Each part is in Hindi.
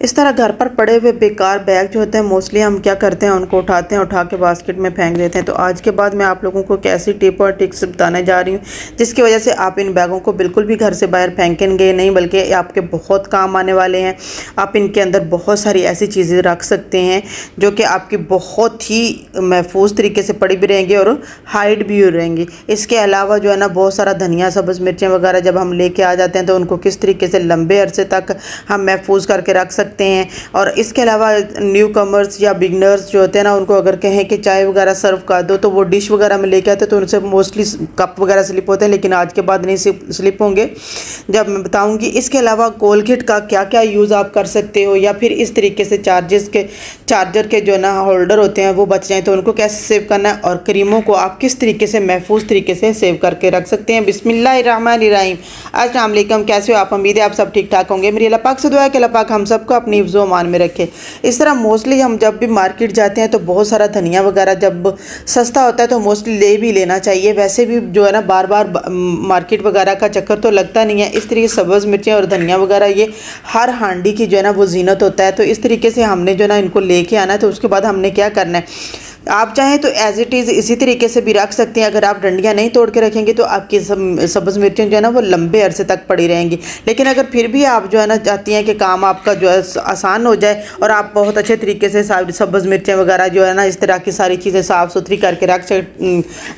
इस तरह घर पर पड़े हुए बेकार बैग जो होते हैं मोस्टली हम क्या करते हैं, उनको उठाते हैं, उठा के बास्केट में फेंक देते हैं। तो आज के बाद मैं आप लोगों को एक ऐसी टिप और टिक्स बताने जा रही हूँ जिसकी वजह से आप इन बैगों को बिल्कुल भी घर से बाहर फेंकेंगे नहीं, बल्कि आपके बहुत काम आने वाले हैं। आप इनके अंदर बहुत सारी ऐसी चीज़ें रख सकते हैं जो कि आपकी बहुत ही महफूज तरीके से पड़ी भी रहेंगी और हाइड भी रहेंगी। इसके अलावा जो है ना, बहुत सारा धनिया, सब्ज़ मिर्चें वगैरह जब हम लेके आ जाते हैं तो उनको किस तरीके से लंबे अरसे तक हम महफूज करके रख सकते हैं। और इसके अलावा न्यू कमर्स या बिगनर्स जो होते हैं ना, उनको अगर कहें कि चाय वगैरह सर्व कर दो तो वो डिश वगैरह में लेके आते तो उनसे मोस्टली कप वगैरह स्लिप होते हैं, लेकिन आज के बाद नहीं स्लिप होंगे जब मैं बताऊंगी। इसके अलावा कोलगेट का क्या क्या यूज़ आप कर सकते हो, या फिर इस तरीके से चार्जर के जो ना होल्डर होते हैं वो बच जाएँ तो उनको कैसे सेव करना है, और क्रीमों को आप किस तरीके से महफूज तरीके से सेव करके रख सकते हैं। बिस्मिल्लाहिर्रहमानिर्रहीम। अस्सलाम वालेकुम, कैसे हो आप? उम्मीद है आप सब ठीक ठाक होंगे। मेरी अल्लाह पाक से दुआ है कि अल्लाह पाक हम सबको अपनी हिफ्ज़ व अमान में रखे। इस तरह मोस्टली हम जब भी मार्केट जाते हैं तो बहुत सारा धनिया वगैरह जब सस्ता होता है तो मोस्टली ले भी लेना चाहिए। वैसे भी जो है ना, बार बार मार्केट वगैरह का चक्कर तो लगता नहीं है। इस तरीके सब्ज़ मिर्चें और धनिया वगैरह ये हर हांडी की जो है ना वो जीनत होता है। तो इस तरीके से हमने जो ना इनको लेके आना है। तो उसके बाद हमने क्या करना है, आप चाहें तो एज इट इज़ इसी तरीके से भी रख सकते हैं। अगर आप डंडियाँ नहीं तोड़ के रखेंगे तो आपकी सब्ज़ मिर्चें जो है ना वो लंबे अरसे तक पड़ी रहेंगी। लेकिन अगर फिर भी आप जो है ना चाहती हैं कि काम आपका जो है आसान हो जाए और आप बहुत अच्छे तरीके से सब्ज़ मिर्चें वगैरह जो है ना इस तरह की सारी चीज़ें साफ़ सुथरी करके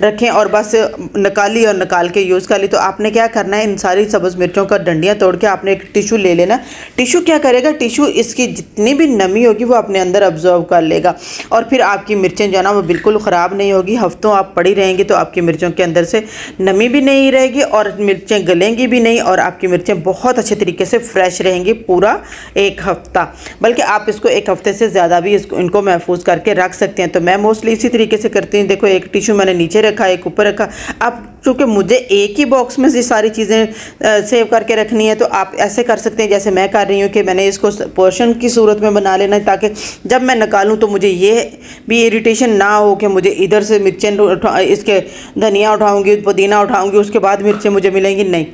रखें और बस निकाली और निकाल के यूज़ कर ली, तो आपने क्या करना है, इन सारी सब्ज़ मिर्चों का डंडियाँ तोड़ के आपने एक टिशू ले लेना। टिशू क्या करेगा, टिशू इसकी जितनी भी नमी होगी वो अपने अंदर ऑब्जर्व कर लेगा और फिर आपकी मिर्चें ना वो बिल्कुल ख़राब नहीं होगी। हफ्तों आप पड़ी रहेंगी तो आपकी मिर्चों के अंदर से नमी भी नहीं रहेगी और मिर्चें गलेंगी भी नहीं, और आपकी मिर्चें बहुत अच्छे तरीके से फ्रेश रहेंगी पूरा एक हफ़्ता। बल्कि आप इसको एक हफ़्ते से ज़्यादा भी इनको महफूज करके रख सकते हैं। तो मैं मोस्टली इसी तरीके से करती हूँ। देखो, एक टिशू मैंने नीचे रखा, एक ऊपर रखा। अब चूँकि मुझे एक ही बॉक्स में से सारी चीज़ें सेव करके रखनी है तो आप ऐसे कर सकते हैं जैसे मैं कर रही हूँ कि मैंने इसको पोर्शन की सूरत में बना लेना है, ताकि जब मैं निकालूँ तो मुझे ये भी इरिटेशन ना हो कि मुझे इधर से मिर्चें इसके धनिया उठाऊंगी, पुदीना उठाऊंगी, उसके बाद मिर्चें मुझे मिलेंगी। नहीं,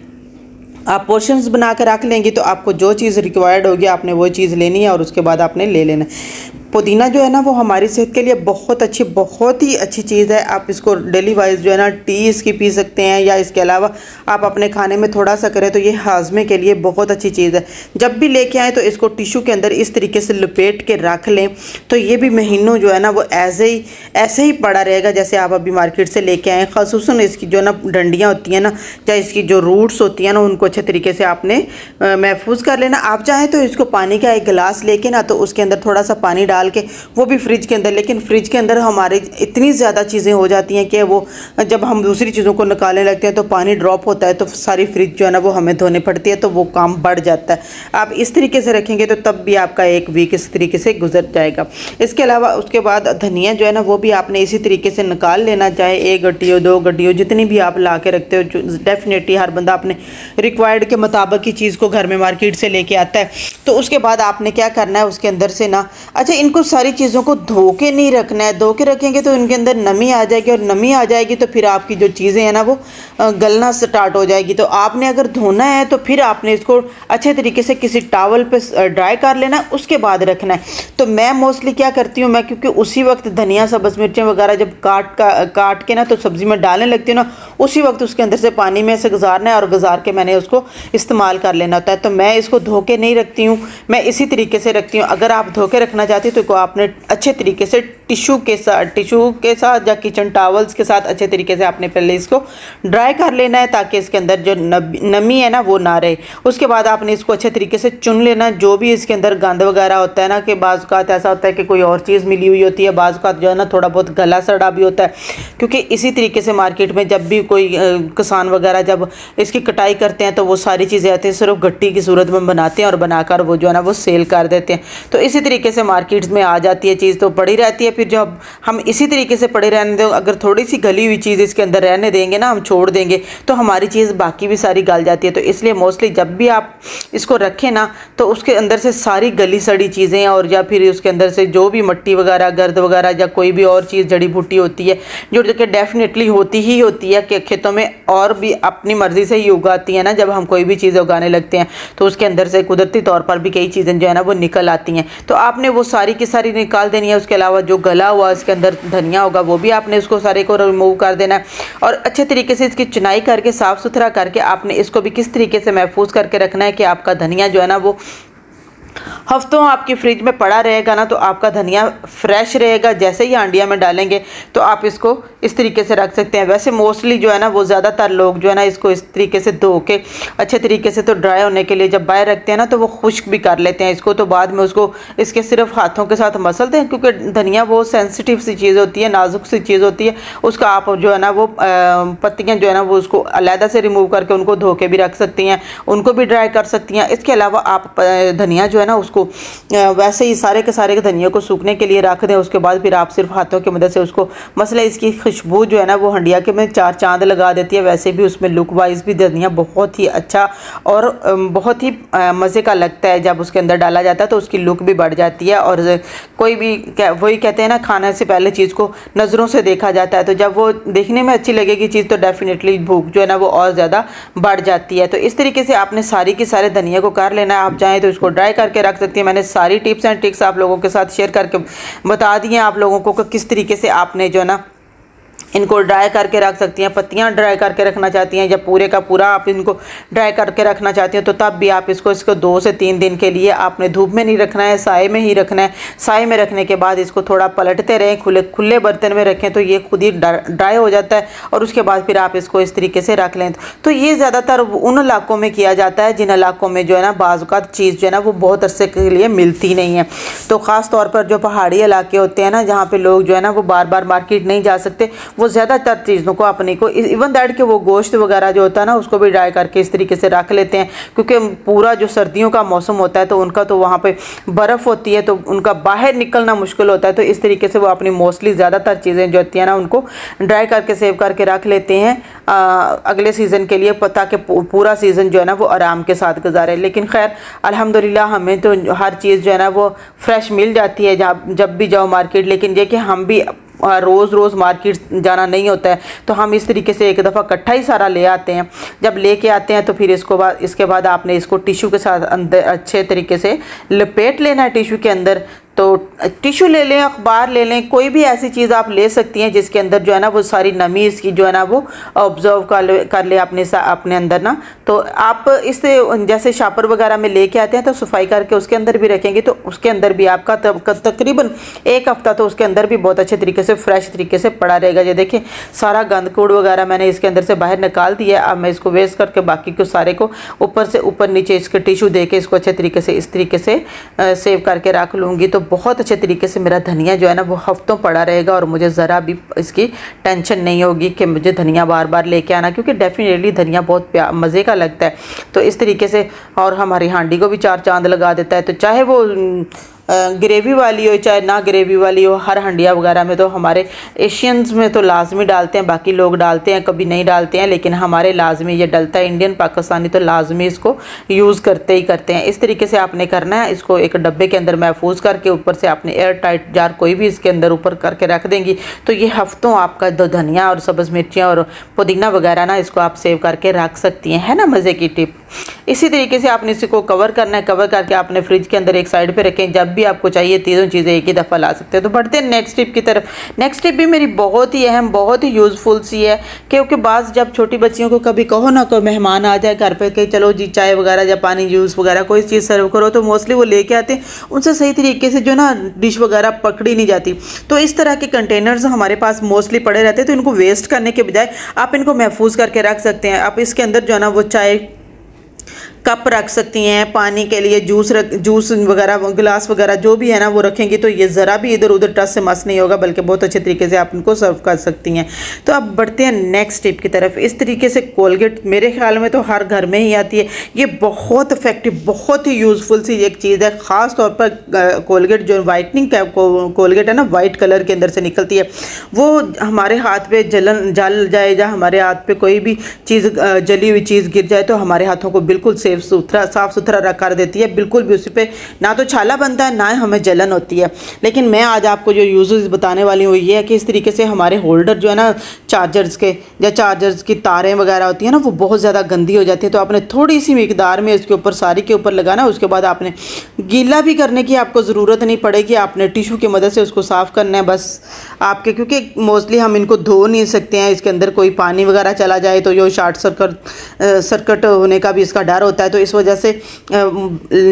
आप पोर्शंस बना कर रख लेंगी तो आपको जो चीज़ रिक्वायर्ड होगी आपने वो चीज़ लेनी है और उसके बाद आपने ले लेना है। पुदीना जो है ना वो हमारी सेहत के लिए बहुत ही अच्छी चीज़ है। आप इसको डेली वाइज जो है ना टी इसकी पी सकते हैं, या इसके अलावा आप अपने खाने में थोड़ा सा करें तो ये हाजमे के लिए बहुत अच्छी चीज़ है। जब भी लेके आएँ तो इसको टिशू के अंदर इस तरीके से लपेट के रख लें तो ये भी महीनों जो है ना वो ऐसे ही पड़ा रहेगा जैसे आप अभी मार्केट से लेके आएँ। ख़ुसूसन इसकी जो ना डंडियाँ होती हैं ना, या इसकी जो रूट्स होती हैं ना, उनको अच्छे तरीके से आपने महफूज कर लेना। आप चाहें तो इसको पानी का एक गिलास लेके ना तो उसके अंदर थोड़ा सा पानी डाल के वो भी फ्रिज के अंदर, लेकिन फ्रिज के अंदर हमारे इतनी ज़्यादा चीज़ें हो जाती हैं कि वो जब हम दूसरी चीज़ों को निकालने लगते हैं तो पानी ड्रॉप होता है तो सारी फ्रिज जो है ना वो हमें धोने पड़ती है, तो वो काम बढ़ जाता है। आप इस तरीके से रखेंगे तो तब भी आपका एक वीक इस तरीके से गुजर जाएगा। इसके अलावा उसके बाद धनिया जो है ना वो भी आपने इसी तरीके से निकाल लेना, चाहे 1 गड्डी हो 2 गड्डी हो, जितनी भी आप ला के रखते हो। डेफिनेटली हर बंदा अपने रिक्वायर्ड के मुताबिक की चीज़ को घर में मार्केट से लेके आता है। तो उसके बाद आपने क्या करना है, उसके अंदर से ना, अच्छा, इनको सारी चीज़ों को धो के नहीं रखना है। धो के रखेंगे तो इनके अंदर नमी आ जाएगी, और नमी आ जाएगी तो फिर आपकी जो चीज़ें हैं ना वो गलना स्टार्ट हो जाएगी। तो आपने अगर धोना है तो फिर आपने इसको अच्छे तरीके से किसी टॉवल पे ड्राई कर लेना है, उसके बाद रखना है। तो मैं मोस्टली क्या करती हूँ, मैं क्योंकि उसी वक्त धनिया, सब्ज़ मिर्चें वगैरह जब काट के ना तो सब्ज़ी में डालने लगती हूँ ना, उसी वक्त उसके अंदर से पानी में से गुजारना है और गुजार के मैंने उसको इस्तेमाल कर लेना होता है। तो मैं इसको धो के नहीं रखती हूँ, मैं इसी तरीके से रखती हूँ। अगर आप धो के रखना चाहती हो तो आपने अच्छे तरीके से टिशू के साथ या किचन टॉवल्स के साथ अच्छे तरीके से आपने पहले इसको ड्राई कर लेना है, ताकि इसके अंदर जो नमी है ना वो ना रहे। उसके बाद आपने इसको अच्छे तरीके से चुन लेना, जो भी इसके अंदर गंद वगैरह होता है ना, कि बाज़ औक़ात ऐसा होता है कि कोई और चीज़ मिली हुई होती है, बाज़ औक़ात जो है ना थोड़ा बहुत गला सड़ा भी होता है, क्योंकि इसी तरीके से मार्केट में जब भी कोई किसान वगैरह जब इसकी कटाई करते हैं तो वो सारी चीज़ें आती हैं सिर्फ गट्टी की सूरत में बनाते हैं और बनाकर वो जो है ना वो सेल कर देते हैं। तो इसी तरीके से मार्केट फ्रिज में आ जाती है चीज़ तो पड़ी रहती है। फिर जब हम इसी तरीके से पड़े रहने दें, अगर थोड़ी सी गली हुई चीज़ इसके अंदर रहने देंगे ना, हम छोड़ देंगे तो हमारी चीज़ बाकी भी सारी गल जाती है। तो इसलिए मोस्टली जब भी आप इसको रखें ना तो उसके अंदर से सारी गली सड़ी चीज़ें और या फिर उसके अंदर से जो भी मिट्टी वगैरह, गर्द वगैरह या कोई भी और चीज़ जड़ी बूटी होती है जो कि डेफिनेटली होती ही होती है कि खेतों में और भी अपनी मर्ज़ी से ही उगाती है ना, जब हम कोई भी चीज़ उगाने लगते हैं तो उसके अंदर से कुदरती तौर पर भी कई चीज़ें जो है ना वो निकल आती हैं। तो आपने वो सारी की सारी निकाल देनी है। उसके अलावा जो गला हुआ इसके अंदर धनिया होगा वो भी आपने उसको सारे को रिमूव कर देना है और अच्छे तरीके से इसकी चुनाई करके साफ़ सुथरा करके आपने इसको भी किस तरीके से महफूज करके रखना है कि आपका धनिया जो है ना वो हफ्तों आपकी फ्रिज में पड़ा रहेगा ना, तो आपका धनिया फ्रेश रहेगा। जैसे ही हांडिया में डालेंगे तो आप इसको इस तरीके से रख सकते हैं। वैसे मोस्टली जो है ना वो ज़्यादातर लोग जो है ना इसको इस तरीके से धो के अच्छे तरीके से तो ड्राई होने के लिए जब बाहर रखते हैं ना तो वो खुश्क भी कर लेते हैं इसको, तो बाद में उसको इसके सिर्फ हाथों के साथ मसलते हैं क्योंकि धनिया बहुत सेंसिटिव सी चीज़ होती है, नाजुक सी चीज़ होती है। उसका आप जो है ना वो पत्तियाँ जो है ना वो उसको अलहदा से रिमूव करके उनको धो के भी रख सकती हैं, उनको भी ड्राई कर सकती हैं। इसके अलावा आप धनिया जो है ना उसको वैसे ही सारे के सारे धनिया को सूखने के लिए रख दें। उसके बाद फिर आप सिर्फ हाथों की मदद से उसको मसले इसकी खुशबू जो है ना वो हंडिया के में चार चांद लगा देती है। वैसे भी उसमें लुक वाइज भी धनिया बहुत ही अच्छा और बहुत ही मज़े का लगता है। जब उसके अंदर डाला जाता है तो उसकी लुक भी बढ़ जाती है और कोई भी वही कहते हैं ना खाने से पहले चीज़ को नज़रों से देखा जाता है, तो जब वो देखने में अच्छी लगेगी चीज़ तो डेफिनेटली भूख जो है ना वो और ज़्यादा बढ़ जाती है। तो इस तरीके से आपने सारी की सारे धनिया को कर लेना है। आप चाहें तो इसको ड्राई करके रख सकती हैं। मैंने सारी टिप्स एंड ट्रिक्स आप लोगों के साथ शेयर करके बता दी हैं आप लोगों को कि किस तरीके से आपने जो है ना इनको ड्राई करके रख सकती हैं। पत्तियां ड्राई करके रखना चाहती हैं, जब पूरे का पूरा आप इनको ड्राई करके रखना चाहती हैं तो तब भी आप इसको 2 से 3 दिन के लिए आपने धूप में नहीं रखना है, साए में ही रखना है। साए में रखने के बाद इसको थोड़ा पलटते रहें, खुले बर्तन में रखें तो ये खुद ही ड्राई हो जाता है और उसके बाद फिर आप इसको इस तरीके से रख लें। तो ये ज़्यादातर उन इलाकों में किया जाता है जिन इलाकों में जो है ना बाज़ औक़ात चीज़ जो है ना वो बहुत अरसे के लिए मिलती नहीं है। तो ख़ास तौर पर जो पहाड़ी इलाके होते हैं ना जहाँ पर लोग जो है ना वो बार बार मार्केट नहीं जा सकते, वो ज़्यादातर चीज़ों को अपने को इवन दैट के वो गोश्त वगैरह जो होता है ना उसको भी ड्राई करके इस तरीके से रख लेते हैं क्योंकि पूरा जो सर्दियों का मौसम होता है तो उनका तो वहाँ पे बर्फ़ होती है तो उनका बाहर निकलना मुश्किल होता है। तो इस तरीके से वो अपनी मोस्टली ज़्यादातर चीज़ें जो होती हैं ना उनको ड्राई करके सेव करके रख लेते हैं अगले सीज़न के लिए, ताकि पूरा सीज़न जो है ना वो आराम के साथ गुजारे। लेकिन खैर अल्हम्दुलिल्लाह हमें तो हर चीज़ जो है ना वो फ्रेश मिल जाती है जब भी जाओ मार्केट। लेकिन ये कि हम भी रोज़ मार्केट जाना नहीं होता है तो हम इस तरीके से एक दफ़ा इकट्ठा ही सारा ले आते हैं। जब लेके आते हैं तो फिर इसके बाद आपने इसको टिश्यू के साथ अंदर अच्छे तरीके से लपेट लेना है टिश्यू के अंदर। तो टिश्यू ले लें, अखबार ले लें, कोई भी ऐसी चीज़ आप ले सकती हैं जिसके अंदर जो है ना वो सारी नमी इसकी जो है ना वो ऑब्जर्व कर ले अपने अंदर ना। तो आप इससे जैसे शापर वगैरह में लेके आते हैं तो सफाई करके उसके अंदर भी रखेंगे तो उसके अंदर भी आपका तकरीबन 1 हफ्ता तो उसके अंदर भी बहुत अच्छे तरीके से फ्रेश तरीके से पड़ा रहेगा। ये देखिए सारा गंद कूड़ वगैरह मैंने इसके अंदर से बाहर निकाल दिया। अब मैं इसको वेस्ट करके बाकी को सारे को ऊपर से ऊपर नीचे इसके टिश्यू दे के इसको अच्छे तरीके से इस तरीके से सेव करके रख लूँगी। तो बहुत अच्छे तरीके से मेरा धनिया जो है ना वो हफ्तों पड़ा रहेगा और मुझे ज़रा भी इसकी टेंशन नहीं होगी कि मुझे धनिया बार बार लेके आना, क्योंकि डेफिनेटली धनिया बहुत मज़े का लगता है। तो इस तरीके से और हमारी हांडी को भी 4 चांद लगा देता है। तो चाहे वो ग्रेवी वाली हो चाहे ना ग्रेवी वाली हो, हर हंडिया वगैरह में तो हमारे एशियंस में तो लाजमी डालते हैं, बाकी लोग डालते हैं कभी नहीं डालते हैं, लेकिन हमारे लाजमी ये डलता है। इंडियन पाकिस्तानी तो लाजमी इसको यूज़ करते ही करते हैं। इस तरीके से आपने करना है। इसको एक डब्बे के अंदर महफूज करके ऊपर से आपने एयर टाइट जार कोई भी इसके अंदर ऊपर करके रख देंगी तो ये हफ्तों आपका धनिया और सब्ज़ मिर्चियाँ और पुदीना वगैरह ना इसको आप सेव करके रख सकती हैं। है ना मज़े की टिप। इसी तरीके से आपने इसको कवर करना है। कवर करके आपने फ्रिज के अंदर एक साइड पे रखें, जब भी आपको चाहिए तीनों चीज़ें एक ही दफ़ा ला सकते हैं। तो बढ़ते हैं नेक्स्ट टिप की तरफ। नेक्स्ट टिप भी मेरी बहुत ही अहम, बहुत ही यूज़फुल सी है, क्योंकि बाज़ जब छोटी बच्चियों को कभी कहो ना कोई मेहमान आ जाए घर पे कि चलो जी चाय वगैरह या पानी जूस वगैरह कोई चीज़ सर्व करो, तो मोस्टली वो लेके आते हैं, उनसे सही तरीके से जो ना डिश वगैरह पकड़ी नहीं जाती। तो इस तरह के कंटेनर्स हमारे पास मोस्टली पड़े रहते हैं, तो इनको वेस्ट करने के बजाय आप इनको महफूज करके रख सकते हैं। आप इसके अंदर जो है ना वो कप रख सकती हैं, पानी के लिए जूस वगैरह गिलास वगैरह जो भी है ना वो रखेंगी तो ये ज़रा भी इधर उधर टच से मस नहीं होगा, बल्कि बहुत अच्छे तरीके से आप इनको सर्व कर सकती हैं। तो अब बढ़ते हैं नेक्स्ट टिप की तरफ। इस तरीके से कोलगेट मेरे ख्याल में तो हर घर में ही आती है। ये बहुत इफेक्टिव, बहुत ही यूज़फुल सी एक चीज़ है। ख़ास तौर पर कोलगेट जो वाइटनिंग कोलगेट है ना, वाइट कलर के अंदर से निकलती है, वो हमारे हाथ पे जल जाए या हमारे हाथ पे कोई भी चीज़ जली हुई चीज़ गिर जाए तो हमारे हाथों को बिल्कुल साफ सुथरा कर देती है। बिल्कुल भी उस पर ना तो छाला बनता है ना हमें जलन होती है। लेकिन मैं आज आपको जो यूजेस बताने वाली हूँ ये है कि इस तरीके से हमारे होल्डर जो है ना चार्जर्स के या चार्जर्स की तारें वगैरह होती हैं ना, वो बहुत ज़्यादा गंदी हो जाती है। तो आपने थोड़ी सी मिकदार में इसके ऊपर सारी के ऊपर लगाना। उसके बाद आपने गीला भी करने की आपको ज़रूरत नहीं पड़ेगी, आपने टिशू की मदद से उसको साफ़ करना है बस आपके, क्योंकि मोस्टली हम इनको धो नहीं सकते हैं। इसके अंदर कोई पानी वगैरह चला जाए तो जो शॉर्ट सर्किट होने का भी इसका डर होता है। तो इस वजह से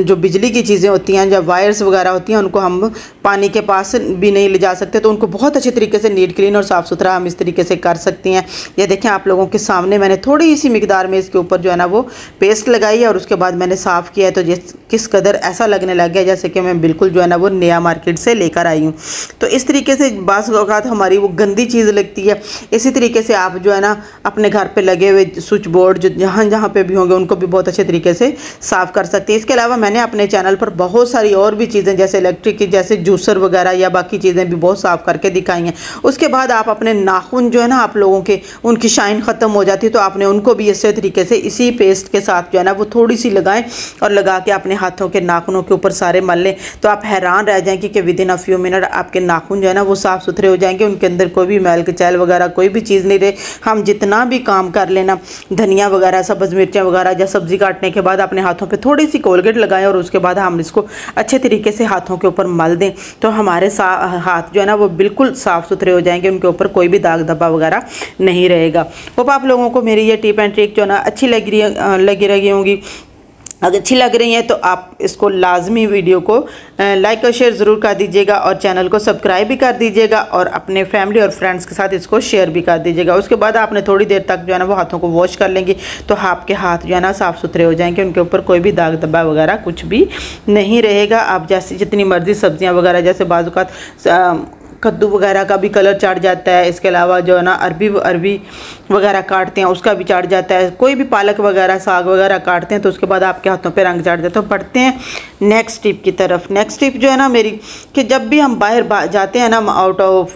जो बिजली की चीज़ें होती हैं, जब वायर्स वगैरह होती हैं, उनको हम पानी के पास भी नहीं ले जा सकते। तो उनको बहुत अच्छे तरीके से नीट क्लीन और साफ़ सुथरा हम इस तरीके से कर सकती हैं। ये देखें आप लोगों के सामने मैंने थोड़ी सी मिकदार में इसके ऊपर जो है ना वो पेस्ट लगाई है और उसके बाद मैंने साफ़ किया है। तो ये किस कदर ऐसा लगने लग गया जैसे कि मैं बिल्कुल जो है ना वो नया मार्केट से लेकर आई हूँ। तो इस तरीके से बाज़ औक़ात हमारी वो गंदी चीज़ लगती है। इसी तरीके से आप जो है ना अपने घर पे लगे हुए स्विच बोर्ड जो जहाँ पे भी होंगे उनको भी बहुत अच्छे तरीके से साफ़ कर सकते हैं। इसके अलावा मैंने अपने चैनल पर बहुत सारी और भी चीज़ें जैसे इलेक्ट्रिक की, जैसे जूसर वगैरह या बाकी चीज़ें भी बहुत साफ़ करके दिखाई हैं। उसके बाद आप अपने नाखून जो है ना आप लोगों के उनकी शाइन ख़त्म हो जाती है, तो आपने उनको भी इसी तरीके से इसी पेस्ट के साथ जो है ना वो थोड़ी सी लगाएं और लगा के अपने हाथों के नाखूनों के ऊपर सारे मल लें। तो आप हैरान रह जाएंगे कि विदिन अ फ्यू मिनट आपके नाखून जो है ना वो साफ़ सुथरे हो जाएंगे। उनके अंदर कोई भी मैल कचैल वगैरह कोई भी चीज़ नहीं रहे। हम जितना भी काम कर लेना, धनिया वगैरह, सब्ज़ मिर्चें वगैरह या सब्ज़ी काटने के बाद अपने हाथों पे थोड़ी सी कोलगेट लगाएं और उसके बाद हम इसको अच्छे तरीके से हाथों के ऊपर मल दें तो हमारे हाथ जो है ना वो बिल्कुल साफ़ सुथरे हो जाएंगे। उनके ऊपर कोई भी दाग धब्बा वगैरह नहीं रहेगा। होप आप लोगों को मेरी ये टिप एंड ट्रिक जो है ना अच्छी लगी रही होंगी। अगर अच्छी लग रही है तो आप इसको लाजमी वीडियो को लाइक और शेयर ज़रूर कर दीजिएगा और चैनल को सब्सक्राइब भी कर दीजिएगा और अपने फैमिली और फ्रेंड्स के साथ इसको शेयर भी कर दीजिएगा। उसके बाद आपने थोड़ी देर तक जो है ना वो हाथों को वॉश कर लेंगे तो आपके हाथ जो है ना साफ़ सुथरे हो जाएंगे। उनके ऊपर कोई भी दाग धब्बा वगैरह कुछ भी नहीं रहेगा। आप जैसे जितनी मर्ज़ी सब्जियाँ वगैरह, जैसे बाज़ कद्दू वगैरह का भी कलर चढ़ जाता है। इसके अलावा जो है ना अरबी वगैरह काटते हैं उसका भी चढ़ जाता है। कोई भी पालक वगैरह साग वगैरह काटते हैं तो उसके बाद आपके हाथों पे रंग चढ़ जाता है। तो बढ़ते हैं नेक्स्ट टिप की तरफ। नेक्स्ट टिप जो है ना मेरी कि जब भी हम बाहर जाते हैं ना, आउट ऑफ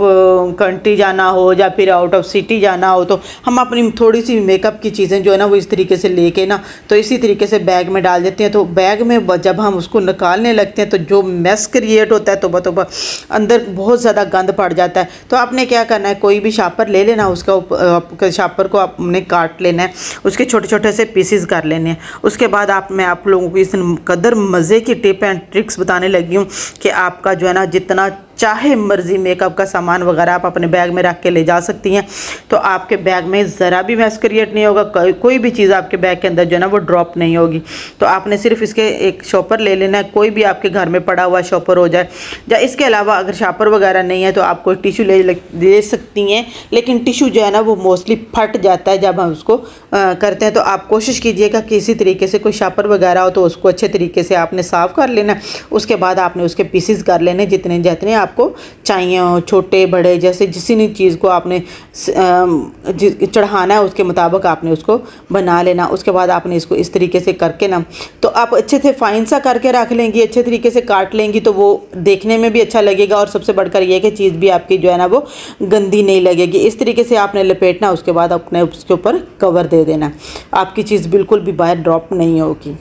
कंट्री जाना हो या फिर आउट ऑफ सिटी जाना हो, तो हम अपनी थोड़ी सी मेकअप की चीज़ें जो है ना वो इस तरीके से लेके ना तो इसी तरीके से बैग में डाल देते हैं। तो बैग में जब हम उसको निकालने लगते हैं तो जो मेस क्रिएट होता है तो अंदर बहुत ज़्यादा गंद पड़ जाता है। तो आपने क्या करना है, कोई भी शापर ले लेना, उसका शापर को आपने काट लेना है, उसके छोटे छोटे से पीसेस कर लेने हैं। उसके बाद मैं आप लोगों को इस कदर मज़े की टिप एंड ट्रिक्स बताने लगी हूँ कि आपका जो है ना जितना चाहे मर्जी मेकअप का सामान वगैरह आप अपने बैग में रख के ले जा सकती हैं। तो आपके बैग में ज़रा भी मैस क्रिएट नहीं होगा, कोई भी चीज़ आपके बैग के अंदर जो है ना वो ड्रॉप नहीं होगी। तो आपने सिर्फ इसके एक शॉपर ले लेना है, कोई भी आपके घर में पड़ा हुआ शॉपर हो जाए, या इसके अलावा अगर शॉपर वगैरह नहीं है तो आप कोई टिशू ले सकती हैं। लेकिन टिशू जो है ना वो मोस्टली फट जाता है जब हम उसको करते हैं। तो आप कोशिश कीजिएगा कि इसी तरीके से कोई शॉपर वगैरह हो तो उसको अच्छे तरीके से आपने साफ़ कर लेना। उसके बाद आपने उसके पीसेस कर लेने जितने जितने आपको चाहिए हो, छोटे बड़े, जैसे जिसी भी चीज़ को आपने चढ़ाना है उसके मुताबिक आपने उसको बना लेना। उसके बाद आपने इसको इस तरीके से करके ना तो आप अच्छे से फाइन सा करके रख लेंगी, अच्छे तरीके से काट लेंगी तो वो देखने में भी अच्छा लगेगा और सबसे बढ़कर ये कि चीज़ भी आपकी जो है ना वो गंदी नहीं लगेगी। इस तरीके से आपने लपेटना, उसके बाद अपने उसके ऊपर कवर दे देना, आपकी चीज़ बिल्कुल भी बाहर ड्रॉप नहीं होगी।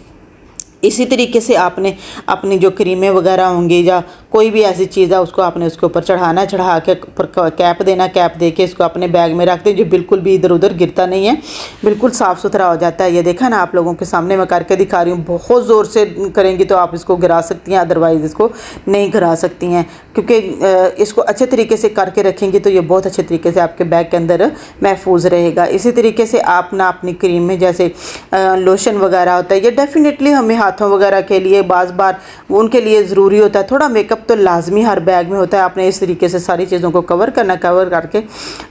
इसी तरीके से आपने अपनी जो क्रीमें वगैरह होंगी या कोई भी ऐसी चीज़ है उसको आपने उसके ऊपर चढ़ाना, चढ़ा के ऊपर कैप देना, कैप दे के इसको अपने बैग में रख दें जो बिल्कुल भी इधर उधर गिरता नहीं है, बिल्कुल साफ़ सुथरा हो जाता है। ये देखा ना आप लोगों के सामने मैं करके दिखा रही हूँ। बहुत ज़ोर से करेंगी तो आप इसको गिरा सकती हैं, अदरवाइज़ इसको नहीं गिरा सकती हैं, क्योंकि इसको अच्छे तरीके से करके रखेंगी तो ये बहुत अच्छे तरीके से आपके बैग के अंदर महफूज रहेगा। इसी तरीके से आप ना अपनी क्रीम में जैसे लोशन वगैरह होता है, ये डेफिनेटली हमें हाथों वगैरह के लिए बार उनके लिए ज़रूरी होता है। थोड़ा मेकअप तो लाजमी हर बैग में होता है। आपने इस तरीके से सारी चीज़ों को कवर करना, कवर करके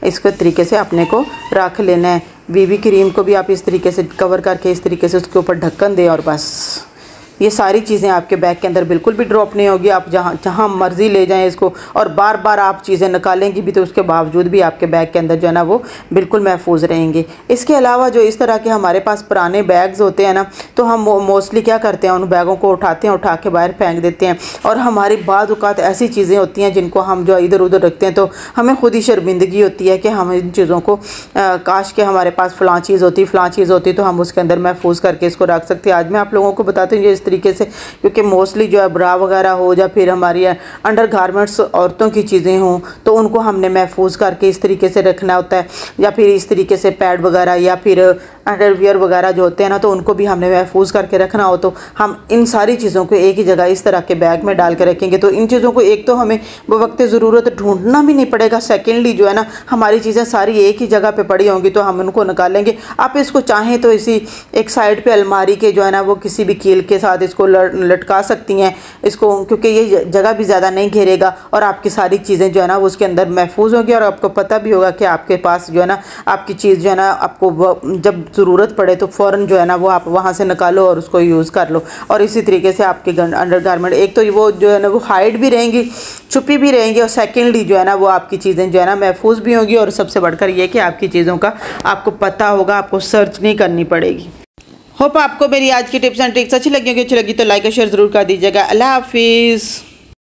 इसके तरीके से अपने को रख लेना है। बीबी क्रीम को भी आप इस तरीके से कवर करके इस तरीके से उसके ऊपर ढक्कन दें और बस ये सारी चीज़ें आपके बैग के अंदर बिल्कुल भी ड्रॉप नहीं होगी। आप जहाँ जहाँ मर्ज़ी ले जाएं इसको, और बार बार आप चीज़ें निकालेंगी भी तो उसके बावजूद भी आपके बैग के अंदर जो है ना वो बिल्कुल महफूज रहेंगे। इसके अलावा जो इस तरह के हमारे पास पुराने बैग्स होते हैं ना, तो हम मोस्टली क्या करते हैं, उन बैगों को उठाते हैं, उठा के बाहर फेंक देते हैं। और हमारी बाद औक़ात ऐसी चीज़ें होती हैं जिनको हम जो इधर उधर रखते हैं तो हमें खुद ही शर्मिंदगी होती है कि हम इन चीज़ों को काश के हमारे पास फ़लाँ चीज़ होती तो हम उसके अंदर महफूज करके इसको रख सकते हैं। आज मैं आप लोगों को बताती हूँ इस तरीके से, क्योंकि मोस्टली जो है ब्रा वगैरह हो या फिर हमारी अंडर गारमेंट्स औरतों की चीज़ें हों तो उनको हमने महफूज करके इस तरीके से रखना होता है, या फिर इस तरीके से पैड वगैरह या फिर अंडरवियर वगैरह जो होते हैं ना, तो उनको भी हमने महफूज करके रखना हो तो हम इन सारी चीज़ों को एक ही जगह इस तरह के बैग में डाल के रखेंगे। तो इन चीज़ों को एक तो हमें वक्त ज़रूरत ढूंढना भी नहीं पड़ेगा, सेकेंडली जो है ना हमारी चीज़ें सारी एक ही जगह पे पड़ी होंगी तो हम उनको निकालेंगे। आप इसको चाहें तो इसी एक साइड पे अलमारी के जो है ना वो किसी भी कील के साथ इसको लटका सकती हैं इसको, क्योंकि ये जगह भी ज़्यादा नहीं घेरेगा और आपकी सारी चीज़ें जो है ना वो उसके अंदर महफूज होंगी। और आपको पता भी होगा कि आपके पास जो है ना आपकी चीज़ जो है ना आपको जब ज़रूरत पड़े तो फ़ौरन जो है ना वो आप वहाँ से निकालो और उसको यूज़ कर लो। और इसी तरीके से आपके अंडरगारमेंट एक तो वो जो है ना वो हाइड भी रहेंगी, छुपी भी रहेंगी, और सेकेंडली जो है ना वो आपकी चीज़ें जो है ना महफूज भी होंगी। और सबसे बढ़कर ये कि आपकी चीज़ों का आपको पता होगा, आपको सर्च नहीं करनी पड़ेगी। होप आपको मेरी आज की टिप्स एंड ट्रिक्स अच्छी लगी होगी। अच्छी लगी तो लाइक और शेयर ज़रूर कर दीजिएगा। अल्लाह हाफिज़।